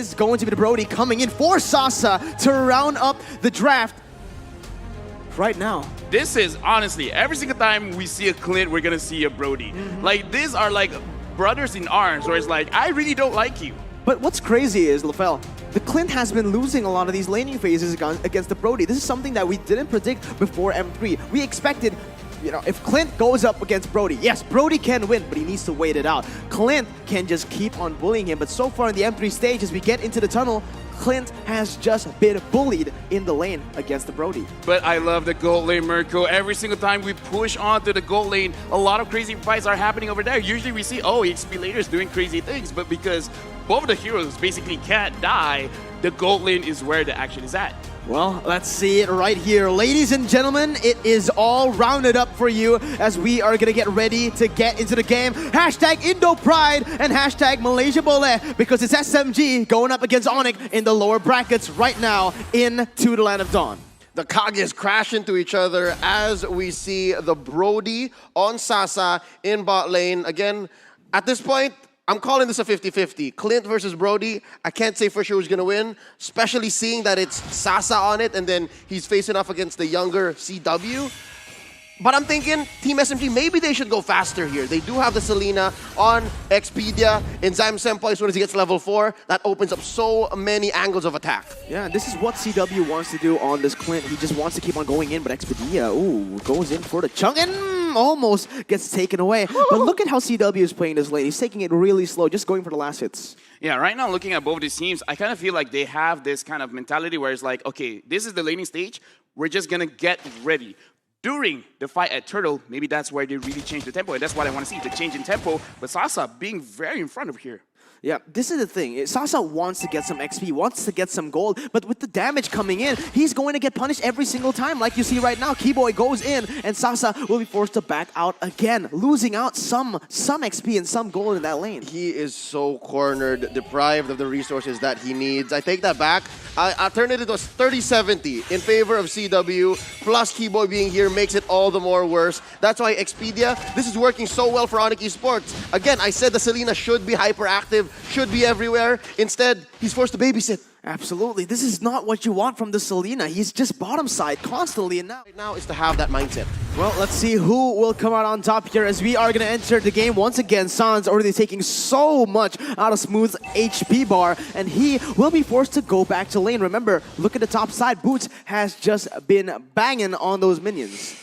is going to be the Brody coming in for Sasa to round up the draft right now. This is honestly, every single time we see a Clint, we're gonna see a Brody. Like, these are like brothers in arms, where it's like, I really don't like you. But what's crazy is, LaFell, the Clint has been losing a lot of these laning phases against the Brody. This is something that we didn't predict before M3. We expected, you know, if Clint goes up against Brody, yes, Brody can win, but he needs to wait it out. Clint can just keep on bullying him, but so far in the M3 stage, as we get into the tunnel, Clint has just been bullied in the lane against the Brody. But I love the gold lane, Mirko. Every single time we push onto the gold lane, a lot of crazy fights are happening over there. Usually we see, oh, XP later is doing crazy things, but because both of the heroes basically can't die, the gold lane is where the action is at. Well, let's see it right here. Ladies and gentlemen, it is all rounded up for you as we are going to get ready to get into the game. Hashtag Indo Pride and hashtag Malaysia Boleh, because it's SMG going up against ONIC in the lower brackets right now into the Land of Dawn. The Kages crash into each other as we see the Brody on Sasa in bot lane. Again, at this point, I'm calling this a 50-50. Clint versus Brody, I can't say for sure who's going to win, especially seeing that it's Sasa on it and then he's facing off against the younger CW. But I'm thinking, Team SMG, maybe they should go faster here. They do have the Selena on Expedia in Zam Senpai as soon as he gets level 4. That opens up so many angles of attack. Yeah, this is what CW wants to do on this Clint. He just wants to keep on going in, but Expedia, ooh, goes in for the chunk and almost gets taken away. But look at how CW is playing this lane. He's taking it really slow, just going for the last hits. Yeah, right now looking at both these teams, I kind of feel like they have this kind of mentality where it's like, okay, this is the laning stage. We're just going to get ready. During the fight at Turtle, maybe that's where they really change the tempo, and that's what I want to see, the change in tempo. But Sasa being very in front of here. Yeah, this is the thing. Sasa wants to get some XP, wants to get some gold, but with the damage coming in, he's going to get punished every single time. Like you see right now, Keyboy goes in, and Sasa will be forced to back out again, losing out some XP and some gold in that lane. He is so cornered, deprived of the resources that he needs. I take that back. I turned it into 30-70 in favor of CW, plus Keyboy being here makes it all the more worse. That's why Expedia, this is working so well for ONIC Esports. Again, I said the Selena should be hyperactive, should be everywhere. Instead, he's forced to babysit. Absolutely. This is not what you want from the Selena. He's just bottom side constantly, and now is to have that mindset. Well, let's see who will come out on top here as we are going to enter the game once again. Sans already taking so much out of Smooth's HP bar, and he will be forced to go back to lane. Remember, look at the top side. Boots has just been banging on those minions.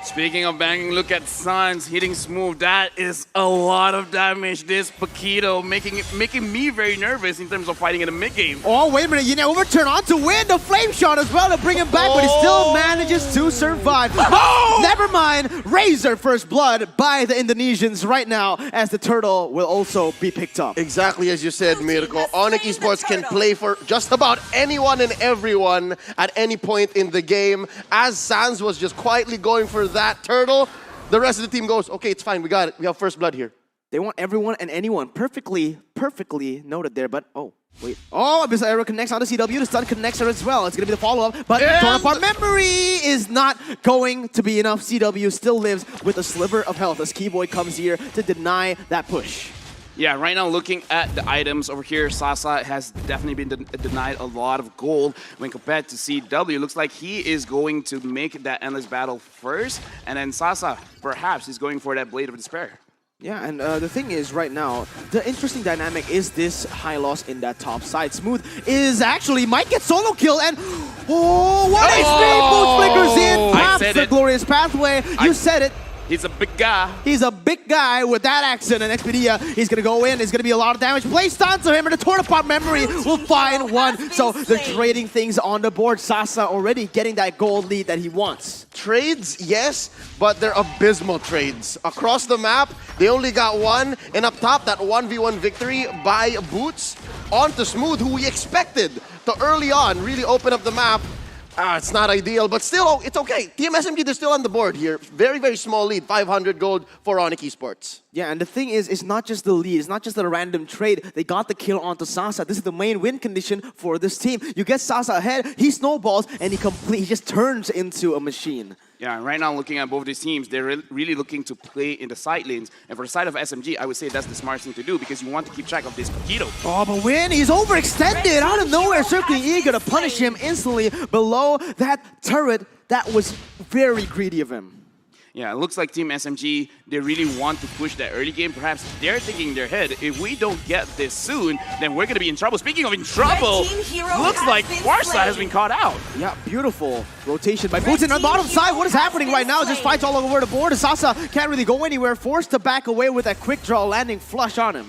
Speaking of banging, look at Sans hitting Smooth. That is a lot of damage. This Paquito making me very nervous in terms of fighting in the mid game. Oh, wait a minute. You know, overturn on to win the flame shot as well to bring him back, but he still manages to survive. Oh! Never mind. Razor first blood by the Indonesians right now as the turtle will also be picked up. Exactly as you said, Mirko. ONIC Esports can play for just about anyone and everyone at any point in the game. As Sans was just quietly going for that turtle, the rest of the team goes, okay, it's fine, we got it. We have first blood here. They want everyone and anyone. Perfectly noted there, but oh, wait. Oh, Abyssal Arrow connects onto CW. The stun connects her as well. It's going to be the follow-up, but torn apart memory is not going to be enough. CW still lives with a sliver of health as Keyboy comes here to deny that push. Yeah, right now looking at the items over here, Sasa has definitely been denied a lot of gold when compared to CW. Looks like he is going to make that endless battle first, and then Sasa perhaps is going for that Blade of Despair. Yeah, and the thing is, right now, the interesting dynamic is this high loss in that top side. Smooth is actually might get solo kill, and what Boots flickers in, pops the glorious pathway. You said it. He's a big guy. He's a big guy with that accent, and Expedia, he's going to go in. It's going to be a lot of damage. Play stun to him, and the torn apart memory will find one. So they're trading things on the board. Sasa already getting that gold lead that he wants. Trades, yes, but they're abysmal trades. Across the map, they only got one, and up top, that 1v1 victory by Boots onto Smooth, who we expected to early on really open up the map. It's not ideal, but still, it's okay. Team SMG, they're still on the board here. Very, very small lead, 500 gold for ONIC Esports. Yeah, and the thing is, it's not just the lead, it's not just a random trade. They got the kill onto Sasa. This is the main win condition for this team. You get Sasa ahead, he snowballs, and he just turns into a machine. Yeah, and right now looking at both these teams, they're really looking to play in the side lanes. And for the side of SMG, I would say that's the smart thing to do because you want to keep track of this Paquito. Oh, but Win, he's overextended out of nowhere. Circling E gonna punish him instantly below that turret. That was very greedy of him. Yeah, it looks like Team SMG, they really want to push that early game. Perhaps they're thinking in their head, if we don't get this soon, then we're going to be in trouble. Speaking of in trouble, looks like Warsaw has been caught out. Yeah, beautiful rotation by Boots. And on the bottom side, what is happening right now? Just fights all over the board. Sasa can't really go anywhere, forced to back away with that quick draw, landing flush on him.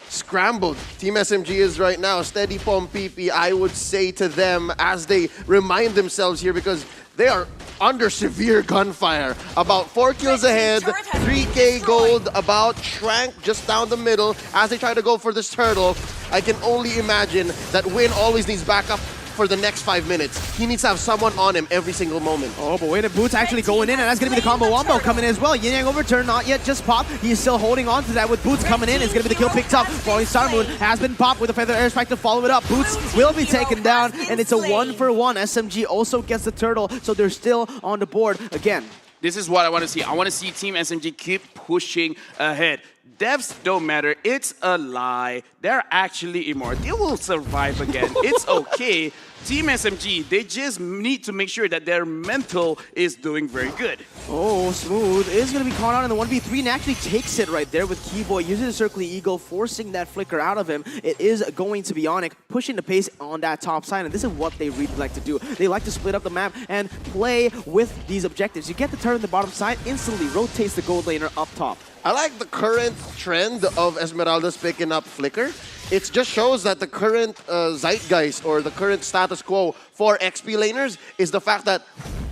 Scrambled. Team SMG is right now steady pom PP, I would say to them as they remind themselves here because they are under severe gunfire. About 4 kills ahead, 3k gold, about Shrank just down the middle as they try to go for this turtle. I can only imagine that Win always needs backup for the next 5 minutes. He needs to have someone on him every single moment. Oh, but wait, Boots actually going in, and that's going to be the combo wombo coming in as well. Yin Yang overturn, not yet just popped. He's still holding on to that with Boots coming in. It's going to be the kill picked up. Falling Star Moon has been popped with a Feather Airstrike to follow it up. Boots will be taken down, and it's a 1-for-1. SMG also gets the turtle, so they're still on the board again. This is what I want to see. I want to see Team SMG keep pushing ahead. Devs don't matter. It's a lie. They're actually immortal. They will survive again. It's okay. Team SMG, they just need to make sure that their mental is doing very good. Oh, Smooth is going to be caught out in the 1v3 and actually takes it right there with Keyboy using the Circling Eagle, forcing that flicker out of him. It is going to be ONIC pushing the pace on that top side, and this is what they really like to do. They like to split up the map and play with these objectives. You get the turn on the bottom side, instantly rotates the gold laner up top. I like the current trend of Esmeralda's picking up Flicker. It just shows that the current zeitgeist or the current status quo for XP laners is the fact that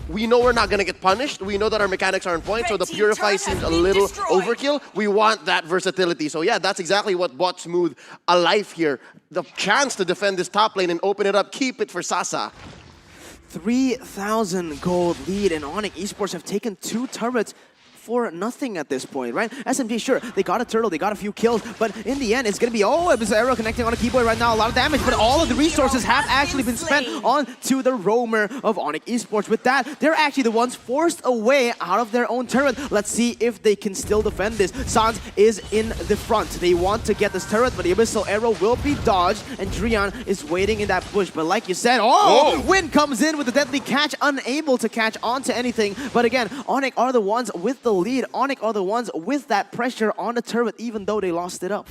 we know we're not going to get punished. We know that our mechanics are on point, so the Purify seems a little overkill. We want that versatility. So yeah, that's exactly what bought Smooth alive here. The chance to defend this top lane and open it up, keep it for Sasa. 3,000 gold lead, and ONIC Esports have taken 2 turrets for nothing at this point, right? SMG, sure, they got a turtle, they got a few kills, but in the end, it's gonna be, oh, it was arrow connecting on a Keyboy right now, a lot of damage, but all of the resources have actually been spent onto the roamer of ONIC Esports. With that, they're actually the ones forced away out of their own turret. Let's see if they can still defend this. Sans is in the front. They want to get this turret, but the Abyssal Arrow will be dodged, and Drian is waiting in that bush. But like you said, Win comes in with a deadly catch, unable to catch onto anything. But again, ONIC are the ones with the lead. ONIC are the ones with that pressure on the turret, even though they lost it up.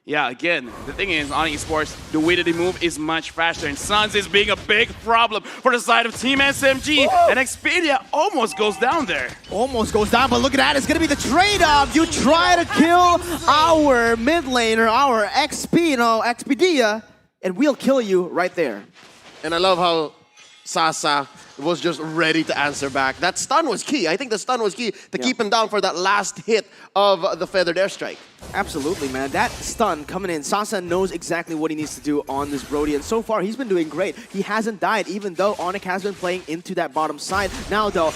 Yeah, again, the thing is, ONIC Esports, the way that they move is much faster, and Sans is being a big problem for the side of Team SMG, and Expedia almost goes down there. Almost goes down, but look at that, it's gonna be the trade-off. You try to kill our mid laner, our Expedia, and we'll kill you right there. And I love how Sasa was just ready to answer back. That stun was key. I think the stun was key to keep him down for that last hit of the Feathered Airstrike. Absolutely, man. That stun coming in, Sasa knows exactly what he needs to do on this Brody, and so far he's been doing great. He hasn't died, even though ONIC has been playing into that bottom side. Now, though,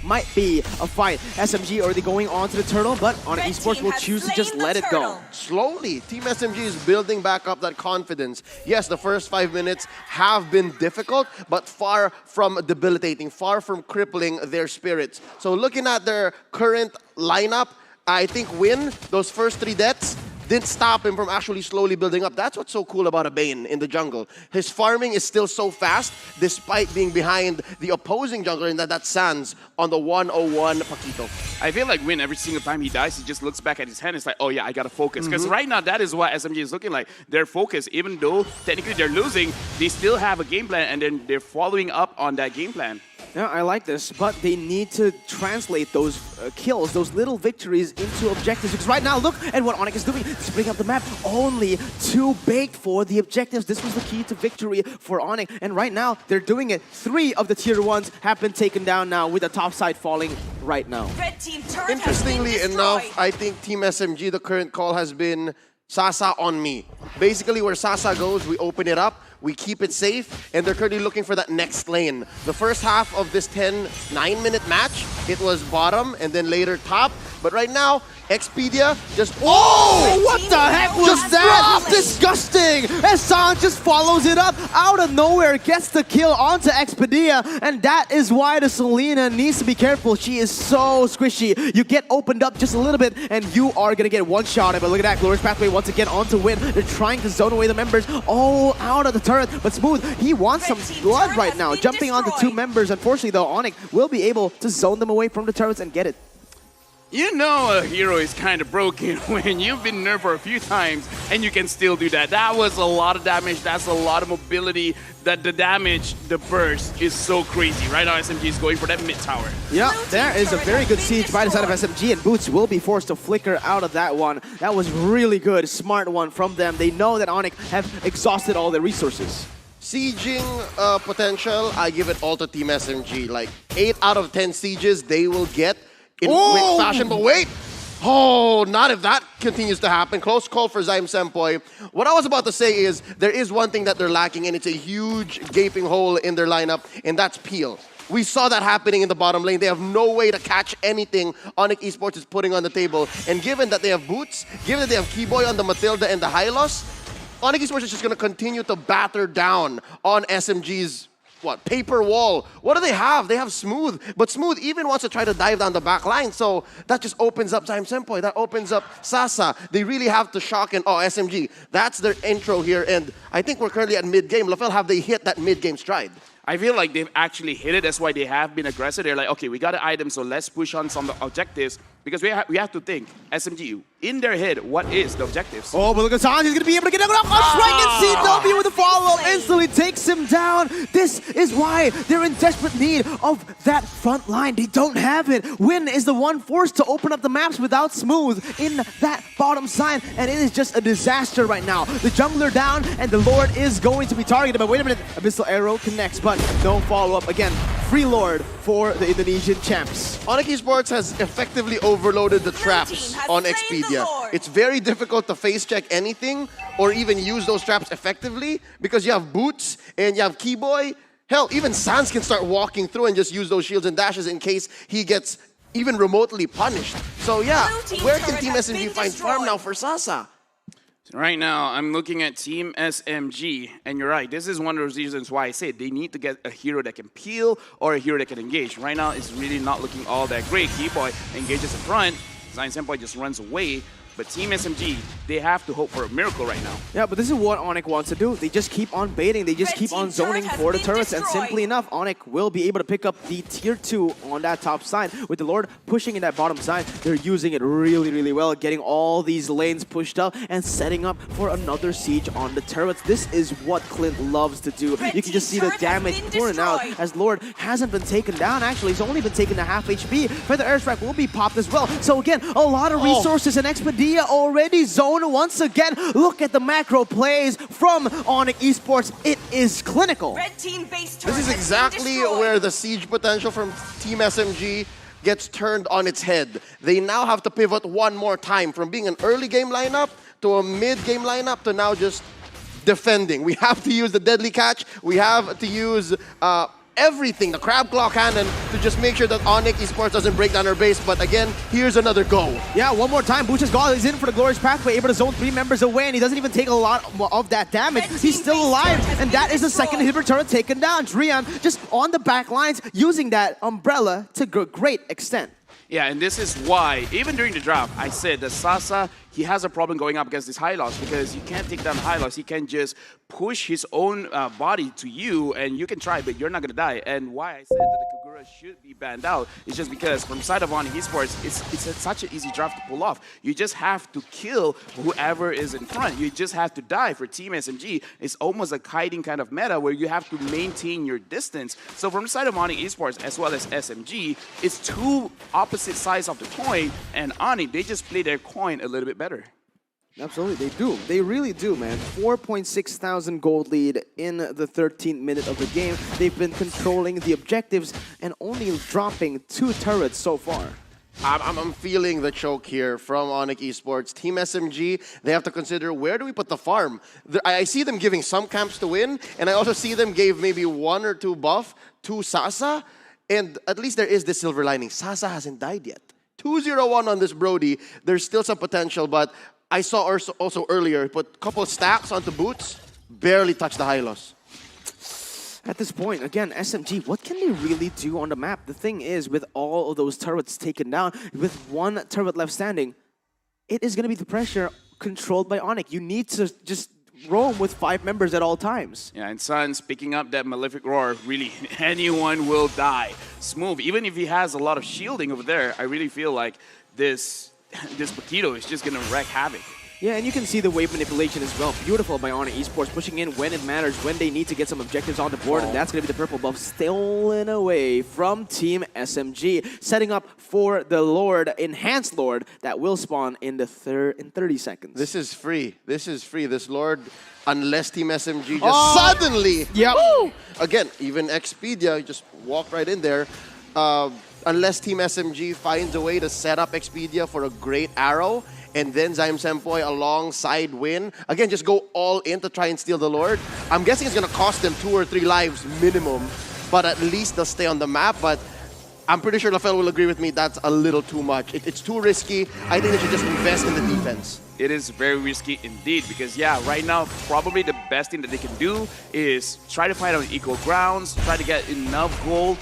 might be a fight. SMG already going onto the turtle, but ONIC Esports will choose to just let it go. Slowly, Team SMG is building back up that confidence. Yes, the first 5 minutes have been difficult, but far from debilitating, far from crippling their spirits. So looking at their current lineup, I think Win, those first 3 deaths, didn't stop him from actually slowly building up. That's what's so cool about a Bane in the jungle. His farming is still so fast, despite being behind the opposing jungler, and that's Sans on the 101 Paquito. I feel like Win, every single time he dies, he just looks back at his hand and it's like, oh yeah, I gotta focus. Because right now, that is what SMG is looking like. They're focused, even though technically they're losing, they still have a game plan, and then they're following up on that game plan. Yeah, I like this, but they need to translate those kills, those little victories into objectives. Because right now, look at what ONIC is doing. Splitting up the map, only 2 baked for the objectives. This was the key to victory for ONIC. And right now, they're doing it. 3 of the tier 1s have been taken down now, with the top side falling right now. Interestingly enough, I think Team SMG, the current call has been Sasa on me. Basically, where Sasa goes, we open it up, we keep it safe, and they're currently looking for that next lane. The first half of this 9-minute match, it was bottom and then later top. But right now, Expedia just... Oh, what the heck was Just that? dropped. Disgusting! And San just follows it up out of nowhere, gets the kill onto Expedia, and that is why the Selena needs to be careful. She is so squishy. You get opened up just a little bit, and you are gonna get one shot at it. But look at that, Glorious Pathway once again on to win. They're trying to zone away the members all out of the turret, but Smooth, he wants some blood right now. Jumping onto two members, unfortunately though, ONIC will be able to zone them away from the turrets and get it. You know a hero is kind of broken when you've been nerfed for a few times and you can still do that. That was a lot of damage. That's a lot of mobility. That the damage, the burst is so crazy. Right now, SMG is going for that mid tower. Yeah, there is a very good siege by the side of SMG, and Boots will be forced to flicker out of that one. That was really good, smart one from them. They know that ONIC have exhausted all their resources. Sieging potential, I give it all to Team SMG. Like 8 out of 10 sieges they will get in quick fashion. But wait! Oh, not if that continues to happen. Close call for Zyme Sempoy. What I was about to say is, there is one thing that they're lacking, and it's a huge gaping hole in their lineup, and that's Peel. We saw that happening in the bottom lane. They have no way to catch anything ONIC Esports is putting on the table. And given that they have Boots, given that they have Keyboy on the Matilda and the Hylos, ONIC Esports is just going to continue to batter down on SMG's paper wall. What do they have? They have Smooth. But Smooth even wants to try to dive down the back line. So that just opens up Zyme Sempoy. That opens up Sasa. They really have to shock and SMG. That's their intro here. And I think we're currently at mid-game. LaFell, have they hit that mid-game stride? I feel like they've actually hit it. That's why they have been aggressive. They're like, okay, we got an item, so let's push on some objectives. Because we have to think, SMG, in their head, what is the objectives? Oh, but look at Sanj, he's going to be able to get up. Strike and CW with a follow-up instantly takes him down. This is why they're in desperate need of that front line. They don't have it. Win is the one forced to open up the maps without Smooth in that bottom side, and it is just a disaster right now. The jungler down, and the Lord is going to be targeted. But wait a minute, Abyssal Arrow connects, but no follow-up. Again, free Lord for the Indonesian champs. ONIC Esports has effectively overloaded the traps on Expedia. It's very difficult to face check anything or even use those traps effectively because you have Boots and you have Keyboy. Hell, even Sans can start walking through and just use those shields and dashes in case he gets even remotely punished. So yeah, where can Team SMG find farm now for Sasa? So right now, I'm looking at Team SMG, and you're right. This is one of those reasons why I say they need to get a hero that can peel or a hero that can engage. Right now, it's really not looking all that great. Keyboy engages in front. Zyme Sempoy just runs away. But Team SMG, they have to hope for a miracle right now. Yeah, but this is what ONIC wants to do. They just keep on baiting. They just keep on zoning for the turrets. And simply enough, ONIC will be able to pick up the tier 2 on that top side. With the Lord pushing in that bottom side, they're using it really, really well. Getting all these lanes pushed up and setting up for another siege on the turrets. This is what Clint loves to do. You can just see the damage pouring out as Lord hasn't been taken down. Actually, he's only been taken to half HP. Feather Airstrike will be popped as well. So again, a lot of resources and Expedia already zoned once again. Look at the macro plays from ONIC Esports. It is clinical. This is exactly where the siege potential from Team SMG gets turned on its head. They now have to pivot one more time from being an early game lineup to a mid-game lineup to now just defending. We have to use the deadly catch. We have to use everything, the crab claw cannon, to just make sure that ONIC Esports doesn't break down our base. But again, here's another go. Yeah, one more time. Butcher's God is in for the Glorious Pathway, able to zone 3 members away, and he doesn't even take a lot of that damage. He's still alive, and that is the second inhibitor turret taken down. Drian just on the back lines, using that umbrella to great extent. Yeah, and this is why, even during the draft, I said that Sasa, he has a problem going up against this Hylos because you can't take down Hylos. He can just push his own body to you, and you can try, but you're not going to die. And why I said that the Kagura should be banned out is just because from side of ONIC Esports, it's such an easy draft to pull off. You just have to kill whoever is in front. You just have to die. For Team SMG, it's almost a hiding kind of meta where you have to maintain your distance. So from the side of ONIC Esports as well as SMG, it's two opposite sides of the coin, and ONIC, they just play their coin a little bit better. Absolutely, they do. They really do, man. 4.6 thousand gold lead in the 13th minute of the game. They've been controlling the objectives and only dropping 2 turrets so far. I'm feeling the choke here from ONIC Esports. Team SMG, they have to consider, where do we put the farm? I see them giving some camps to win, and I also see them gave maybe 1 or 2 buff to Sasa, and at least there is this silver lining. Sasa hasn't died yet. 2-0-1 on this Brody. There's still some potential, but I saw also earlier, put a couple of stacks onto boots, barely touched the Hylos. At this point, again, SMG, what can they really do on the map? The thing is, with all of those turrets taken down, with one turret left standing, it is going to be the pressure controlled by ONIC. You need to just roam with 5 members at all times. Yeah, and Suns picking up that Malefic Roar, really, anyone will die. Smooth, even if he has a lot of shielding over there, I really feel like this Paquito is just going to wreak havoc. Yeah, and you can see the wave manipulation as well. Beautiful by ONIC Esports, pushing in when it matters, when they need to get some objectives on the board, and that's going to be the purple buff stolen away from Team SMG, setting up for the Lord, Enhanced Lord, that will spawn in the 30 seconds. This is free. This is free. This Lord, unless Team SMG just suddenly... Yep. Woo! Again, even Expedia, just walk right in there. Unless Team SMG finds a way to set up Expedia for a great arrow, and then Zaim Sempoy alongside win. Again, just go all in to try and steal the Lord. I'm guessing it's going to cost them 2 or 3 lives minimum, but at least they'll stay on the map. But I'm pretty sure LaFell will agree with me, that's a little too much. It's too risky. I think they should just invest in the defense. It is very risky indeed because, yeah, right now, probably the best thing that they can do is try to fight on equal grounds, try to get enough gold,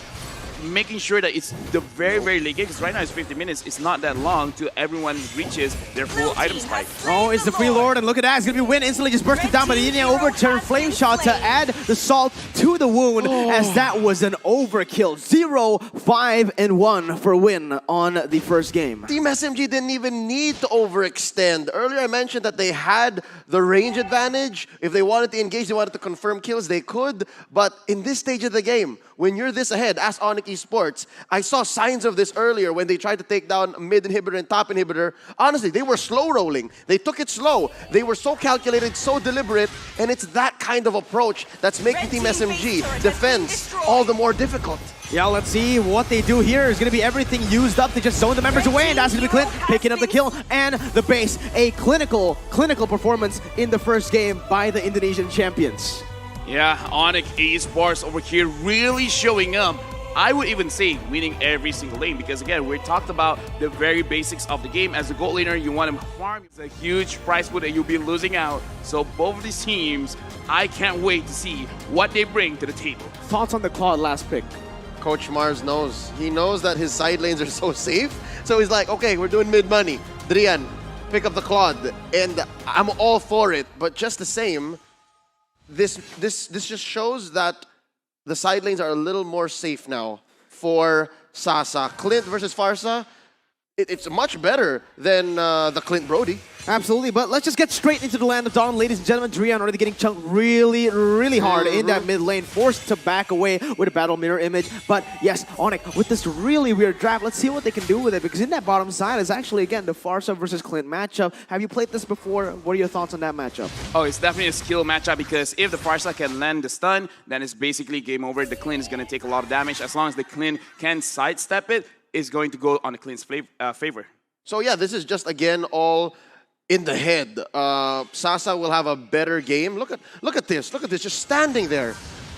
making sure that it's the very, very late game, because right now it's 50 minutes. It's not that long till everyone reaches their full item spike. Oh, it's the free Lord, and look at that. It's going to be win. Instantly just bursted down by the Indian overturn flame shot to add the salt to the wound, as that was an overkill. 0-5-1 for win on the first game. Team SMG didn't even need to overextend. Earlier I mentioned that they had the range advantage. If they wanted to engage, they wanted to confirm kills, they could. But in this stage of the game, when you're this ahead, as ONIC Esports, I saw signs of this earlier when they tried to take down mid inhibitor and top inhibitor. Honestly, they were slow rolling. They took it slow. They were so calculated, so deliberate, and it's that kind of approach that's making Team SMG defense all the more difficult. Yeah, let's see what they do here. Is going to be everything used up to just zone the members away, and that's going to be Clint picking up the kill and the base. A clinical performance in the first game by the Indonesian champions. Yeah, ONIC Esports over here really showing up. I would even say winning every single lane because, again, we talked about the very basics of the game. As a gold laner, you want to farm. It's a huge prize pool that you'll be losing out. So both of these teams, I can't wait to see what they bring to the table. Thoughts on the Claude last pick? Coach Mars knows. He knows that his side lanes are so safe. So he's like, okay, we're doing mid money. Drian, pick up the Claude. And I'm all for it. But just the same, this just shows that the side lanes are a little more safe now for Sasa. Clint versus Farsa, it's much better than the Clint Brody. Absolutely, but let's just get straight into the land of Dawn. Ladies and gentlemen, Drian already getting chunked really, really hard in that mid lane, forced to back away with a battle mirror image. But yes, ONIC, with this really weird draft, let's see what they can do with it, because in that bottom side is actually, again, the Farsa versus Clint matchup. Have you played this before? What are your thoughts on that matchup? Oh, it's definitely a skill matchup because if the Farsa can land the stun, then it's basically game over. The Clint is going to take a lot of damage. As long as the Clint can sidestep it, it's going to go on the Clint's favor. So yeah, this is just, again, all in the head. Sasa will have a better game. Look at this, just standing there.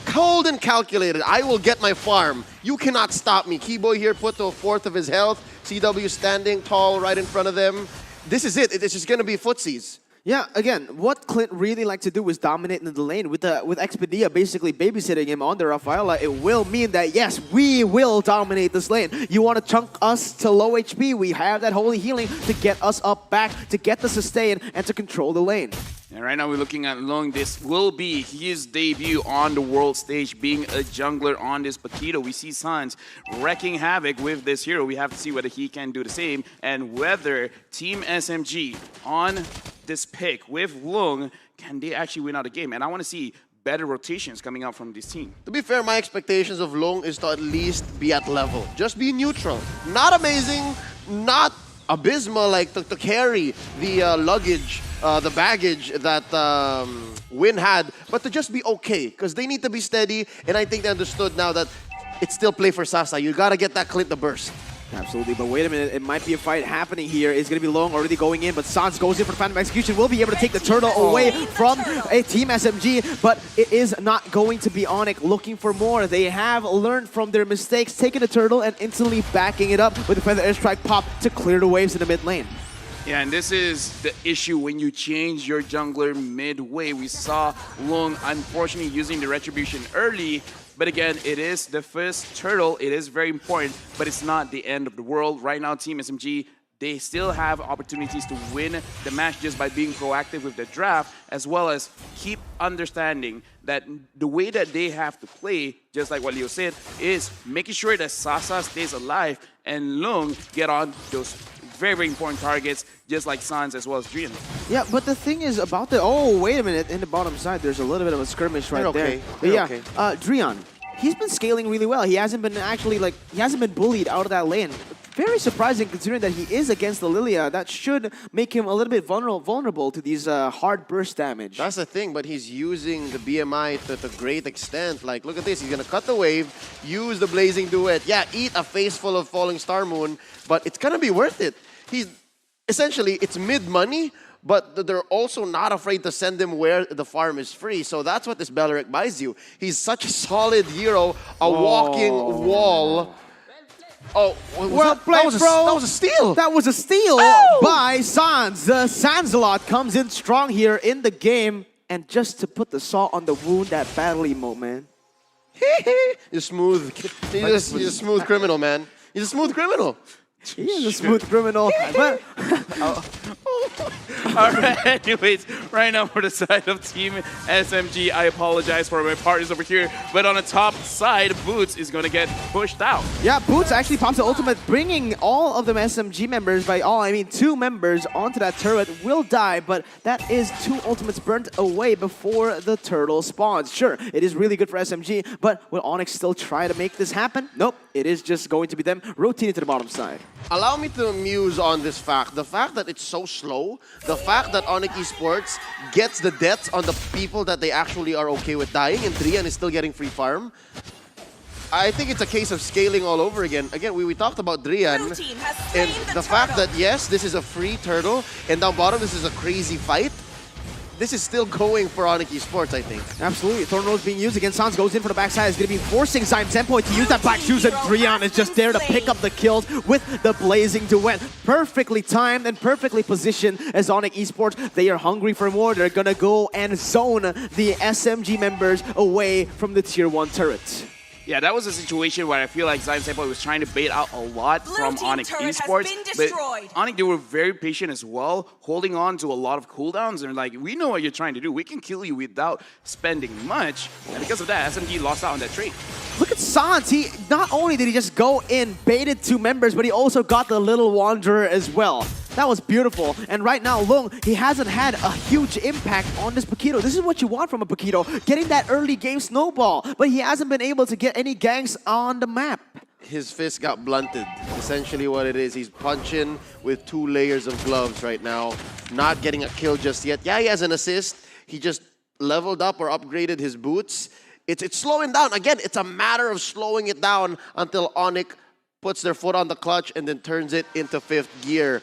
Cold and calculated. I will get my farm. You cannot stop me. Keyboy here put to a fourth of his health. CW standing tall right in front of them. This is it. It's just going to be footsies. Yeah, again, what Clint really likes to do is dominate in the lane. With Expedia basically babysitting him on the Rafaela, it will mean that, yes, we will dominate this lane. You want to chunk us to low HP, we have that holy healing to get us up back, to get the sustain, and to control the lane. And right now we're looking at Long. This will be his debut on the world stage, being a jungler on this Paquito. We see Sans wrecking havoc with this hero. We have to see whether he can do the same and whether Team SMG on this pick with Long, can they actually win out the game? And I want to see better rotations coming out from this team. To be fair, my expectations of Long is to at least be at level. Just be neutral. Not amazing, not abysmal, like to carry the luggage, the baggage that Win had, but to just be okay, because they need to be steady, and I think they understood now that it's still play for Sasa. You gotta get that Clint the burst. Absolutely, but wait a minute, it might be a fight happening here. It's going to be Long already going in, but Sans goes in for Phantom Execution. Will be able to take the turtle away from a Team SMG, but it is not going to be ONIC looking for more. They have learned from their mistakes, taking the turtle and instantly backing it up with the Feather Airstrike pop to clear the waves in the mid lane. Yeah, and this is the issue when you change your jungler midway. We saw Long, unfortunately, using the Retribution early. But again, it is the first turtle. It is very important, but it's not the end of the world. Right now, Team SMG, they still have opportunities to win the match just by being proactive with the draft, as well as keep understanding that the way that they have to play, just like what Leo said, is making sure that Sasa stays alive and Lung get on those very, very important targets, just like Sans as well as Drian. Yeah, but the thing is about the... Oh, wait a minute. In the bottom side, there's a little bit of a skirmish right there. But yeah, Drian, he's been scaling really well. He hasn't been actually, like, he hasn't been bullied out of that lane. Very surprising considering that he is against the Lilia. That should make him a little bit vulnerable to these hard burst damage. That's the thing, but he's using the BMI to a great extent. Like, look at this. He's going to cut the wave, use the Blazing Duet. Yeah, eat a face full of Falling Star Moon, but it's going to be worth it. He's essentially, it's mid-money, but they're also not afraid to send him where the farm is free. So that's what this Beleric buys you. He's such a solid hero, a walking wall. Oh, well played, bro. That was a steal. That was a steal by Sans. The Sansalot comes in strong here in the game. And just to put the salt on the wound, that battle emote, man. You're smooth. He's a smooth criminal, man. He's a smooth criminal. He is a smooth criminal. But All right, anyways, right now for the side of Team SMG, I apologize for my partners over here, but on the top side, Boots is going to get pushed out. Yeah, Boots actually pops the ultimate, bringing all of them SMG members, by all, I mean 2 members, onto that turret. Will die, but that is 2 ultimates burnt away before the turtle spawns. Sure, it is really good for SMG, but will ONIC still try to make this happen? Nope, it is just going to be them rotating to the bottom side. Allow me to muse on this fact. The fact that it's so slow, the fact that ONIC Esports gets the deaths on the people that they actually are okay with dying, and Drian is still getting free farm. I think it's a case of scaling all over again. Again, we talked about Drian, and the fact that, yes, this is a free turtle, and down bottom, this is a crazy fight. This is still going for ONIC Esports, I think. Absolutely. Thorn Rose being used against Sans, goes in for the backside. Is going to be forcing Zyme Tempo to use that Black Shoes, and Drian is just there to pick up the kills with the Blazing Duet. Perfectly timed and perfectly positioned as ONIC Esports. They are hungry for more. They're going to go and zone the SMG members away from the Tier 1 turrets. Yeah, that was a situation where I feel like Zyme Tempo was trying to bait out a lot from ONIC Esports, but ONIC, they were very patient as well, holding on to a lot of cooldowns, and like, we know what you're trying to do. We can kill you without spending much, and because of that, SMG lost out on that trade. Look at Sans. He not only did he just go in, baited 2 members, but he also got the Little Wanderer as well. That was beautiful. And right now, Lung, he hasn't had a huge impact on this Paquito. This is what you want from a Paquito, getting that early game snowball. But he hasn't been able to get any ganks on the map. His fist got blunted. Essentially what it is, he's punching with 2 layers of gloves right now. Not getting a kill just yet. Yeah, he has an assist. He just leveled up or upgraded his boots. It's slowing down. Again, it's a matter of slowing it down until ONIC puts their foot on the clutch and then turns it into 5th gear.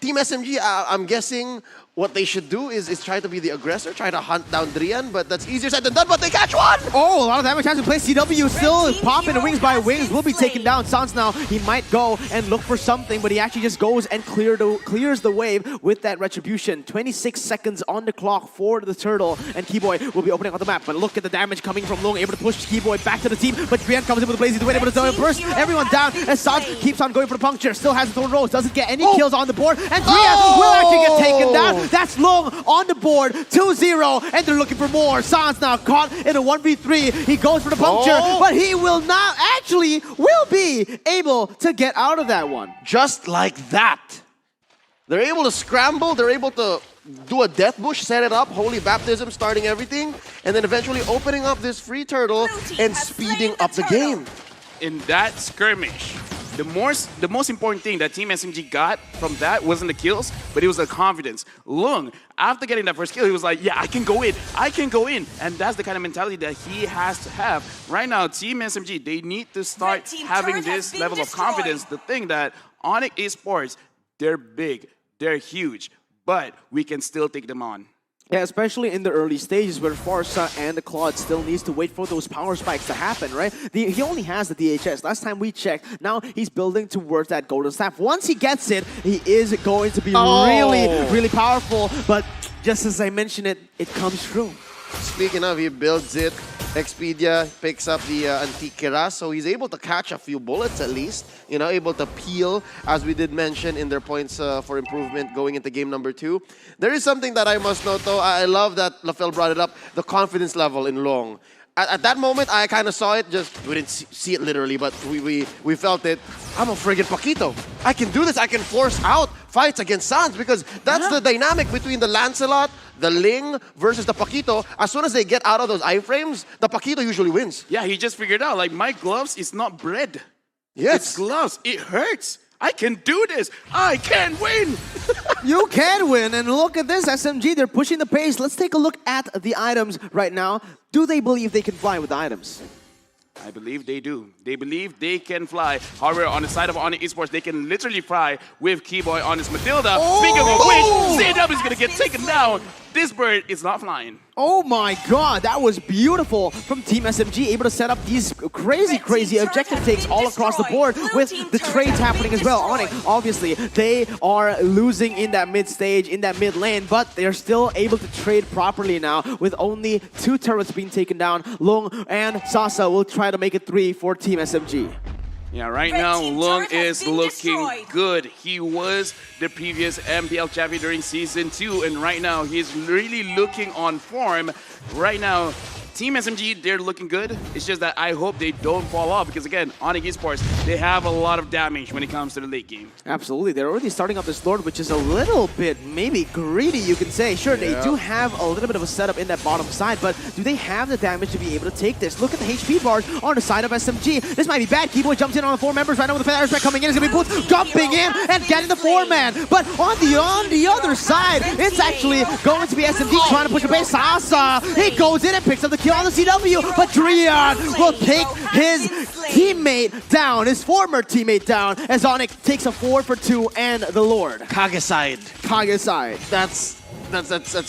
Team SMG, I'm guessing what they should do is try to be the aggressor, try to hunt down Drian, but that's easier said than done, but they catch one! Oh, a lot of damage has been placed. CW still popping the wings by wings, will be taken down. Sans now, he might go and look for something, but he actually just goes and clears the wave with that Retribution. 26 seconds on the clock for the turtle, and Keyboy will be opening up the map. But look at the damage coming from Long, able to push Keyboy back to the team, but Drian comes in with the Blazing Duet, able to burst everyone down, as Sans keeps on going for the puncture, still has the Thorn Rose, doesn't get any kills on the board, and Drian will actually get taken down. That's Long on the board, 2-0, and they're looking for more. Sans now caught in a 1v3. He goes for the puncture, but he will not, actually will be able to get out of that one. Just like that. They're able to scramble, they're able to do a death bush, set it up, Holy Baptism, starting everything, and then eventually opening up this free turtle and speeding up the game. In that skirmish, the most important thing that Team SMG got from that wasn't the kills, but it was the confidence. Lung, after getting that first kill, he was like, yeah, I can go in. And that's the kind of mentality that he has to have. Right now, Team SMG, they need to start having this level of confidence. The thing that ONIC Esports, they're big, they're huge, but we can still take them on. Yeah, especially in the early stages where Farsa and the Claude still needs to wait for those power spikes to happen, right? He only has the DHS. Last time we checked, now he's building towards that golden staff. Once he gets it, he is going to be really powerful. But just as I mentioned it, it comes true. Speaking of, he builds it. Expedia picks up the Antiquera, so he's able to catch a few bullets at least. You know, able to peel, as we did mention in their points for improvement going into game number 2. There is something that I must note though. I love that Lafel brought it up, the confidence level in Long. At that moment, I kind of saw it, we didn't see it literally, but we felt it. I'm a friggin' Paquito. I can do this. I can force out fights against Sans because that's the dynamic between the Lancelot, the Ling versus the Paquito. As soon as they get out of those iframes, the Paquito usually wins. Yeah, he just figured out, like, my gloves is not bread. Yes. It's gloves. It hurts. I can do this. I can win. You can win, and look at this, SMG, they're pushing the pace. Let's take a look at the items right now. Do they believe they can fly with the items? I believe they do. They believe they can fly. However, on the side of ONIC Esports, they can literally fly with Keyboy on his Matilda. Speaking of which, CW is going to get taken down. This bird is not flying. Oh my god, that was beautiful from Team SMG, able to set up these crazy objective takes all across the board with the trades happening as well. ONIC, obviously, they are losing in that mid stage, in that mid lane, but they're still able to trade properly now with only 2 turrets being taken down. Lung and Sasa will try to make it 3 for Team SMG. Yeah, right now, Lung is looking good. He was the previous MPL champion during Season 2, and right now, he's really looking on form. Right now, Team SMG, they're looking good. It's just that I hope they don't fall off because, again, ONIC Esports, they have a lot of damage when it comes to the late game. Absolutely. They're already starting up this Lord, which is a little bit maybe greedy, you can say. Sure, they do have a little bit of a setup in that bottom side, but do they have the damage to be able to take this? Look at the HP bars on the side of SMG. This might be bad. Keyboy jumps in on the 4 members right now with the Fire Strike coming in. It's going to be Boots jumping in and getting the 4-man. But on the other side, it's actually going to be SMG trying to push away Sasa. He goes in and picks up the kill on the CW. But Drian will take his teammate down, his former teammate down, as ONIC takes a 4 for 2 and the Lord. Kage side. That's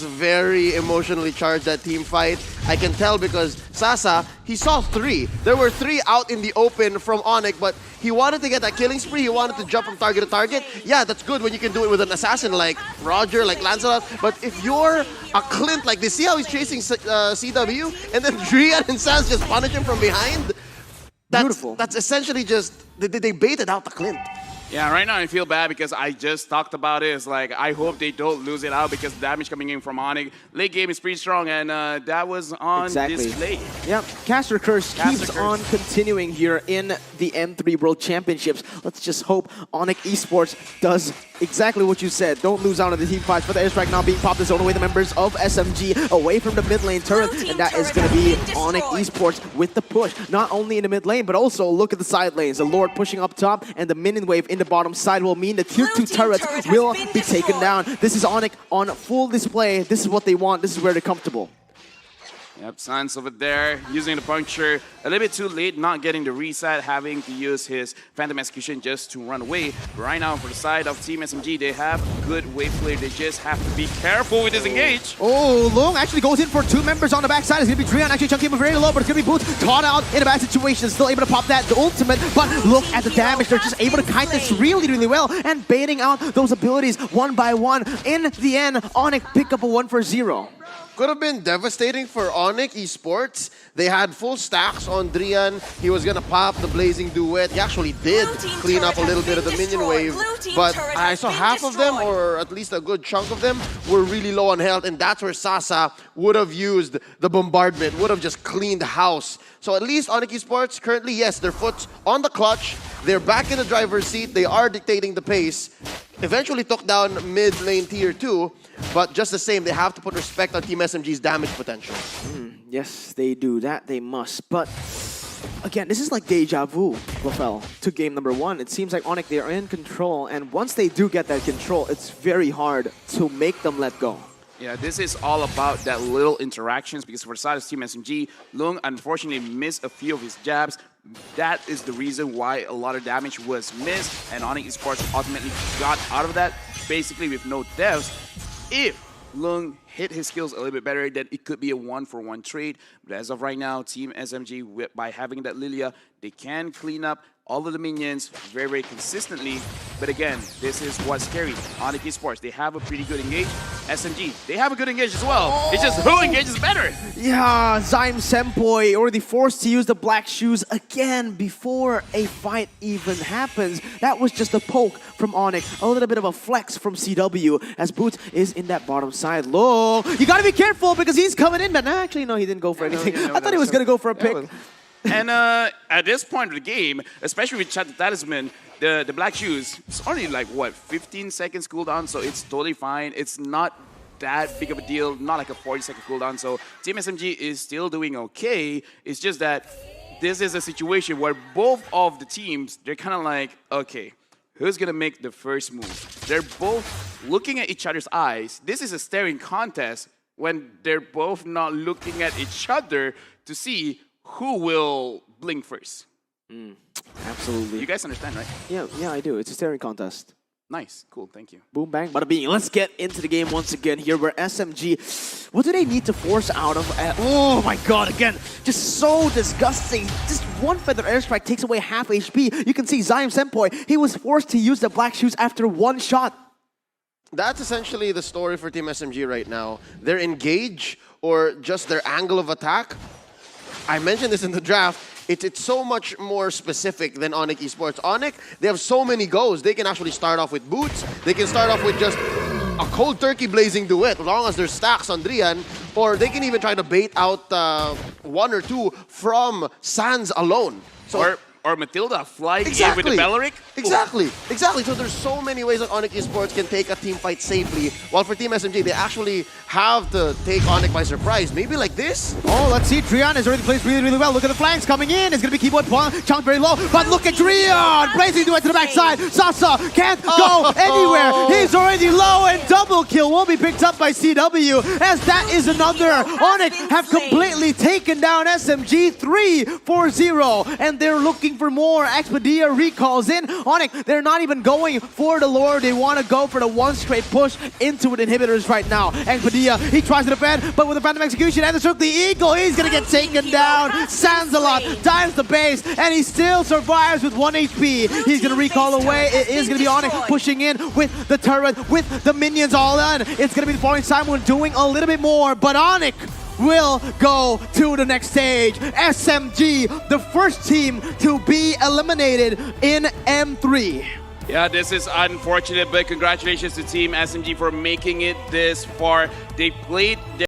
very emotionally charged, that team fight. I can tell because Sasa, he saw 3. There were 3 out in the open from ONIC, but he wanted to get that killing spree. He wanted to jump from target to target. Yeah, that's good when you can do it with an assassin like Roger, like Lancelot. But if you're a Clint like this, see how he's chasing CW? And then Drian and Sans just punish him from behind? Beautiful. That's essentially just, they baited out the Clint. Yeah, right now I feel bad because I just talked about it. It's like, I hope they don't lose it out because damage coming in from ONIC. Late game is pretty strong, and that was on display. Yep, Caster Curse keeps on continuing here in the M3 World Championships. Let's just hope ONIC Esports does exactly what you said. Don't lose out on the team fights. But the airstrike now being popped to zone away the members of SMG away from the mid lane turret, and that is going to be ONIC Esports with the push. Not only in the mid lane, but also look at the side lanes. The Lord pushing up top, and the minion wave in the bottom side will mean the tier 2 turrets will be taken down. This is ONIC on full display. This is what they want. This is where they're comfortable. Yep, Sans over there using the puncture a little bit too late, not getting the reset, having to use his Phantom Execution just to run away. But right now, for the side of Team SMG, they have good wave play. They just have to be careful with this engage. Oh, Long actually goes in for 2 members on the backside. It's going to be Drian actually chunking him very low, but it's going to be Boots caught out in a bad situation. Still able to pop that, the ultimate, but look at the damage. They're just able to kite this really well and baiting out those abilities one by one. In the end, ONIC pick up a 1 for 0. Could have been devastating for ONIC Esports. They had full stacks on Drian. He was gonna pop the Blazing Duet. He actually did clean up a little bit of the minion wave, but I saw half of them, or at least a good chunk of them, were really low on health, and that's where Sasa would have used the bombardment, would have just cleaned house. So at least ONIC Esports currently, yes, their foot's on the clutch. They're back in the driver's seat. They are dictating the pace. Eventually took down mid lane tier 2, but just the same, they have to put respect on Team SMG's damage potential. Yes, they do. That they must. But Again, this is like deja vu, LaFell, to game number 1. It seems like ONIC, they are in control, and once they do get that control, it's very hard to make them let go. Yeah, this is all about that little interactions because for the side of Team SMG, Lung unfortunately missed a few of his jabs. That is the reason why a lot of damage was missed, and ONIC Esports ultimately got out of that, basically with no deaths. If Lung hit his skills a little bit better, then it could be a 1-for-1 trade. But as of right now, Team SMG, by having that Lilia, they can clean up all of the minions very, very consistently. But again, this is what's scary. ONIC Esports, they have a pretty good engage. SMG, they have a good engage as well. It's just who engages better. Yeah, Zyme Senpoi already forced to use the black shoes again before a fight even happens. That was just a poke from ONIC. A little bit of a flex from CW as Boots is in that bottom side. Low. You gotta be careful because he's coming in, but actually, no, he didn't go for anything. I thought he was gonna go for a pick. And at this point of the game, especially with Chat the Talisman, the black shoes, it's only like, what, 15 seconds cooldown, so it's totally fine. It's not that big of a deal, not like a 40-second cooldown, so Team SMG is still doing okay. It's just that this is a situation where both of the teams, they're kind of like, okay, who's gonna make the first move? They're both looking at each other's eyes. This is a staring contest when they're both not looking at each other to see who will blink first. Absolutely. You guys understand, right? Yeah, I do. It's a staring contest. Nice, cool, thank you. Boom, bang, bada bing. Let's get into the game once again here where SMG, what do they need to force out of? Oh my god, again, just so disgusting. Just one feather airstrike takes away half HP. You can see Zyme Senpoi, he was forced to use the black shoes after one shot. That's essentially the story for Team SMG right now. Their engage or just their angle of attack. I mentioned this in the draft. It's so much more specific than ONIC Esports. ONIC, they have so many goes. They can actually start off with boots. They can start off with just a cold turkey blazing duet, as long as there's stacks on Drian. Or they can even try to bait out 1 or 2 from Sans alone. So, or Matilda flying in with the Beleric. Exactly. So there's so many ways that ONIC Esports can take a team fight safely. While for Team SMG, they actually have to take ONIC by surprise. Maybe like this. Oh, let's see. Drian is already placed really, really well. Look at the flanks coming in. It's going to be keyboard chunk very low. But look at Drian. Blazing duet to the backside. Sasa can't go anywhere. He's already low and double kill will be picked up by CW. As that is another. ONIC have completely taken down SMG 3-4-0. And they're looking for more. Expedia recalls in. ONIC, they're not even going for the lore. They want to go for the one straight push into the inhibitors right now. Expedia, he tries to defend, but with the Phantom Execution and the Circle Eagle, he's going to get taken down. Sansalot dives the base, and he still survives with 1 HP. He's going to recall away. It is going to be ONIC pushing in with the turret, with the minions all in. It's going to be the Falling Simon doing a little bit more, but ONIC will go to the next stage. SMG, the first team to be eliminated in M3. Yeah, this is unfortunate, but congratulations to Team SMG for making it this far. They played